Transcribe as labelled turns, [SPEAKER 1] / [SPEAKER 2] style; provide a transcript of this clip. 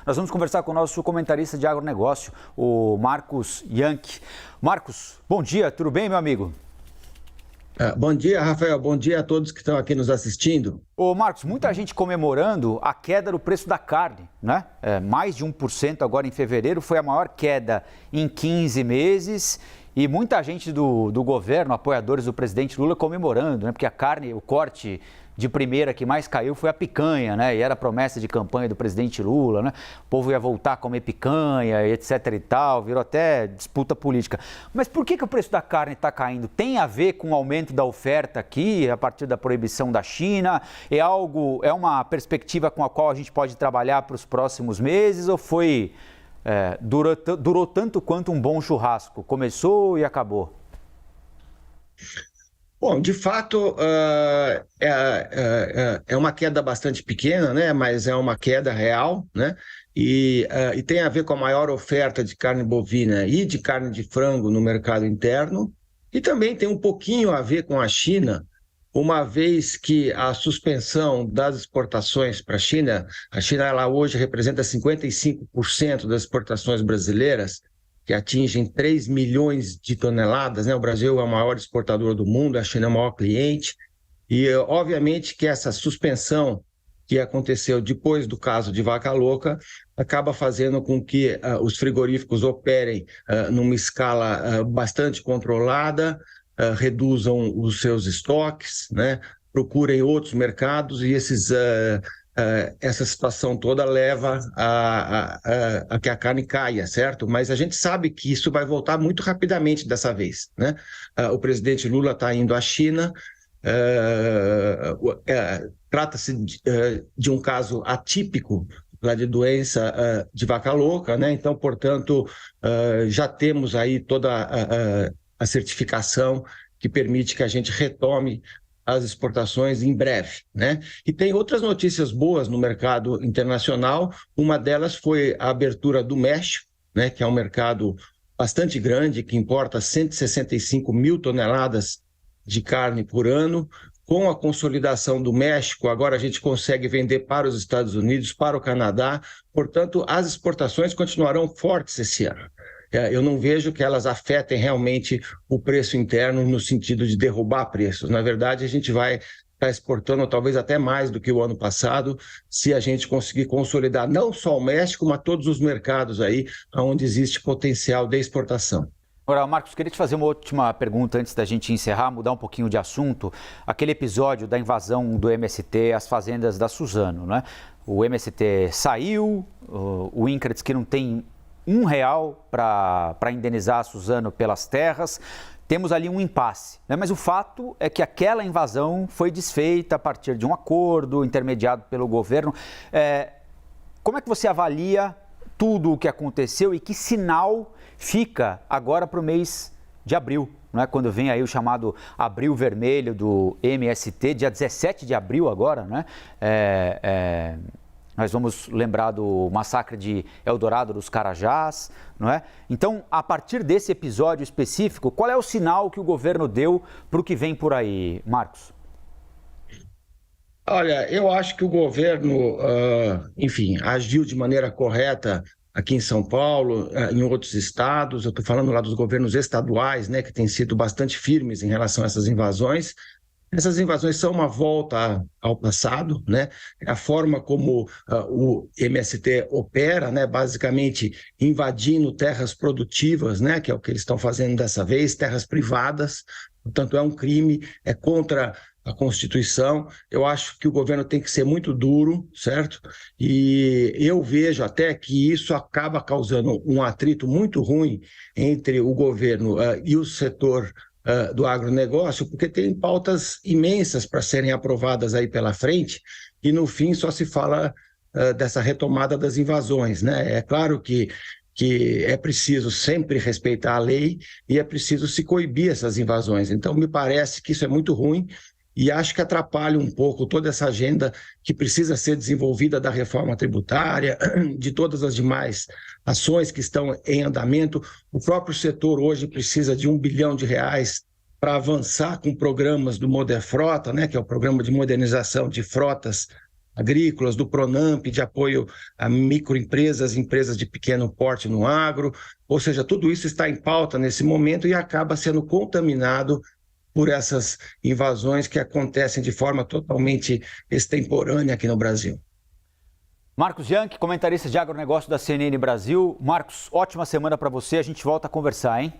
[SPEAKER 1] Nós vamos conversar com o nosso comentarista de agronegócio, o Marcos Yankee. Marcos, bom dia, tudo bem, meu amigo?
[SPEAKER 2] Bom dia, Rafael. Bom dia a todos que estão aqui nos assistindo.
[SPEAKER 1] Ô Marcos, muita gente comemorando a queda do preço da carne, né? Mais de 1% agora em fevereiro, foi a maior queda em 15 meses. E muita gente do governo, apoiadores do presidente Lula, comemorando, né? Porque a carne, o corte de primeira que mais caiu foi a picanha, né? E era a promessa de campanha do presidente Lula, né? O povo ia voltar a comer picanha, etc e tal, virou até disputa política. Mas por que o preço da carne está caindo? Tem a ver com o aumento da oferta aqui, a partir da proibição da China? É uma perspectiva com a qual a gente pode trabalhar para os próximos meses ou foi... durou tanto quanto um bom churrasco? Começou e acabou?
[SPEAKER 2] Bom, de fato, é uma queda bastante pequena, né? Mas é uma queda real, né? E tem a ver com a maior oferta de carne bovina e de carne de frango no mercado interno. E também tem um pouquinho a ver com a China, uma vez que a suspensão das exportações para a China ela hoje representa 55% das exportações brasileiras, que atingem 3 milhões de toneladas, né? O Brasil é o maior exportador do mundo, a China é o maior cliente, e obviamente que essa suspensão que aconteceu depois do caso de vaca louca acaba fazendo com que os frigoríficos operem numa escala bastante controlada, reduzam os seus estoques, né? Procurem outros mercados e essa situação toda leva a que a carne caia, certo? Mas a gente sabe que isso vai voltar muito rapidamente dessa vez, né? O presidente Lula está indo à China, trata-se de um caso atípico lá de doença de vaca louca, né? Então, portanto, já temos aí toda a certificação que permite que a gente retome as exportações em breve, né? E tem outras notícias boas no mercado internacional. Uma delas foi a abertura do México, né? Que é um mercado bastante grande, que importa 165 mil toneladas de carne por ano. Com a consolidação do México, agora a gente consegue vender para os Estados Unidos, para o Canadá. Portanto, as exportações continuarão fortes esse ano. Eu não vejo que elas afetem realmente o preço interno no sentido de derrubar preços. Na verdade, a gente vai estar exportando talvez até mais do que o ano passado, se a gente conseguir consolidar não só o México, mas todos os mercados aí onde existe potencial de exportação.
[SPEAKER 1] Agora, Marcos, queria te fazer uma última pergunta antes da gente encerrar, mudar um pouquinho de assunto. Aquele episódio da invasão do MST às fazendas da Suzano, né? O MST saiu, o INCRA diz que não tem R$1 para indenizar a Suzano pelas terras. Temos ali um impasse, né? Mas o fato é que aquela invasão foi desfeita a partir de um acordo intermediado pelo governo. Como é que você avalia tudo o que aconteceu e que sinal fica agora para o mês de abril, né? Quando vem aí o chamado Abril Vermelho do MST, dia 17 de abril agora, né? Nós vamos lembrar do massacre de Eldorado dos Carajás, não é? Então, a partir desse episódio específico, qual é o sinal que o governo deu para o que vem por aí, Marcos?
[SPEAKER 2] Olha, eu acho que o governo, enfim, agiu de maneira correta aqui em São Paulo, em outros estados. Eu estou falando lá dos governos estaduais, né, que têm sido bastante firmes em relação a essas invasões. Essas invasões são uma volta ao passado, né? A forma como o MST opera, né? Basicamente invadindo terras produtivas, né? Que é o que eles estão fazendo dessa vez, terras privadas. Portanto, é um crime, é contra a Constituição. Eu acho que o governo tem que ser muito duro, certo? E eu vejo até que isso acaba causando um atrito muito ruim entre o governo e o setor do agronegócio, porque tem pautas imensas para serem aprovadas aí pela frente e no fim só se fala dessa retomada das invasões, né? É claro que é preciso sempre respeitar a lei e é preciso se coibir essas invasões. Então, me parece que isso é muito ruim e acho que atrapalha um pouco toda essa agenda que precisa ser desenvolvida da reforma tributária, de todas as demais ações que estão em andamento. O próprio setor hoje precisa de R$1 bilhão para avançar com programas do Moderfrota, né, que é o programa de modernização de frotas agrícolas, do Pronamp, de apoio a microempresas, empresas de pequeno porte no agro, ou seja, tudo isso está em pauta nesse momento e acaba sendo contaminado por essas invasões que acontecem de forma totalmente extemporânea aqui no Brasil.
[SPEAKER 1] Marcos Bianchi, comentarista de agronegócio da CNN Brasil. Marcos, ótima semana para você, a gente volta a conversar, hein?